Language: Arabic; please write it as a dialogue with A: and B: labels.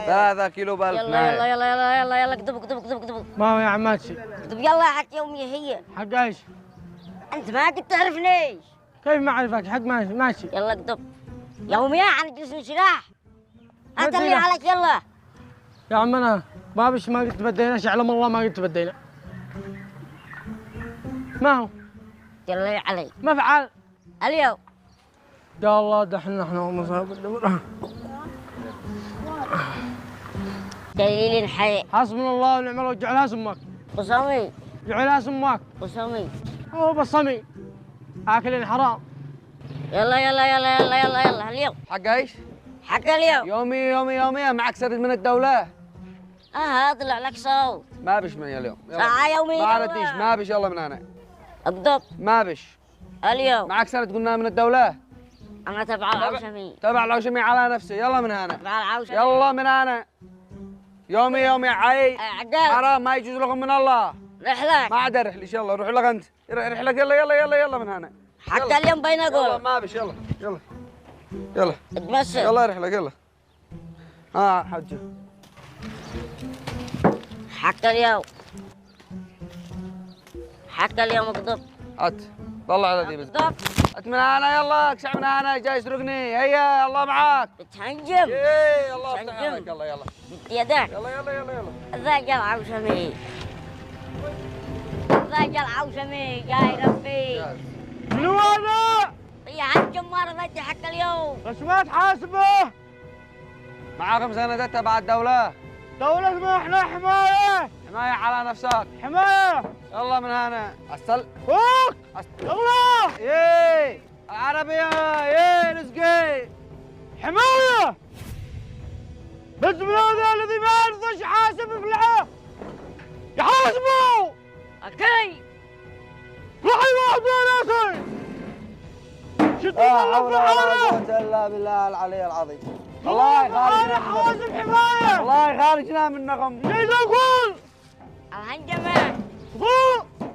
A: 3 كيلو ب 1000.
B: يلا يلا يلا يلا يلا يلا اكذب اكذب اكذب اكذب.
C: ما هو يا عماتي.
B: اكذب يلا حق يومي هي.
C: حق ايش؟
B: انت ما كنت تعرفنيش.
C: كيف ما اعرفك؟ حق ماشي.
B: يلا اكذب. يوميا حنجلس نشرح. انت اللي
C: بدينا.
B: عليك يلا.
C: يا عم انا ما بش ما قلت بدينا، يعلم الله ما قلت بدينا. ما هو؟
B: يلا علي.
C: ما فعل.
B: اليوم.
C: يا الله دحين احنا مصاب الدور.
B: دليل حي.
C: حسبنا الله ونعم الوكيل. جعلها سمك.
B: بصمي.
C: جعلها سمك.
B: بصمي.
C: هو بصمي. اكلين حرام.
B: يلا يلا يلا يلا يلا يلا اليوم.
A: حق ايش؟
B: حق اليوم.
A: يومي معك سرد من الدولة.
B: طلع لك صوت.
A: ما بش معي اليوم.
B: ساعة يومية.
A: ما رديش ما بش. يلا من هنا.
B: اكذب.
A: ما بش.
B: اليوم.
A: معك سند قلنا من الدولة.
B: انا تبع العوشمي.
A: تبع العوشمي على نفسه. يلا من هنا.
B: تبع العوشمي.
A: يلا من هنا. يومي عي.
B: عقال.
A: حرام ما يجوز لكم من الله.
B: رحلك.
A: ما عاد رحلش. يلا روح لك انت. رحلك يلا من هنا.
B: حق اليوم بين
A: يلا
B: اقول.
A: ما بش. يلا
B: تمسك.
A: يلا رحلك يلا. حجه.
B: حق اليوم. حق اليوم اكذب.
A: هات طلع على ذي بس.
B: اكذب.
A: هات من هنا يلا. اكسع من هنا جاي يسرقني. هيا الله معاك.
B: بتهنجم.
A: ايه الله يفتح
B: تهنجم.
A: عليك. يلا
B: يدك.
A: يلا.
B: ذاك العوشمي. ذاك العوشمي جاي ربي.
C: منو هذا؟
B: يا هنجم مرة بدي حق اليوم.
C: بس ما تحاسبه.
A: معاكم سندات تبع الدولة.
C: دولة ما احنا حماية.
A: حماية على نفسك.
C: حماية.
A: يلا من هنا.
C: فوق. يلا.
A: ايه العربية. ايه رزقي.
C: حماية. بسم الله الذي ما يرضى يحاسب افلعه. يحاسبوا.
B: اوكي.
C: روحي واحد يا اخي. شدوا
A: لا
C: الله
A: حول ولا
C: في
A: قوة الا بالله العلي العظيم. الله يخرجنا
C: حواسب حماية.
A: الله يخرجنا منكم.
C: ايش اقول؟
B: الهنجمة.
C: فوق.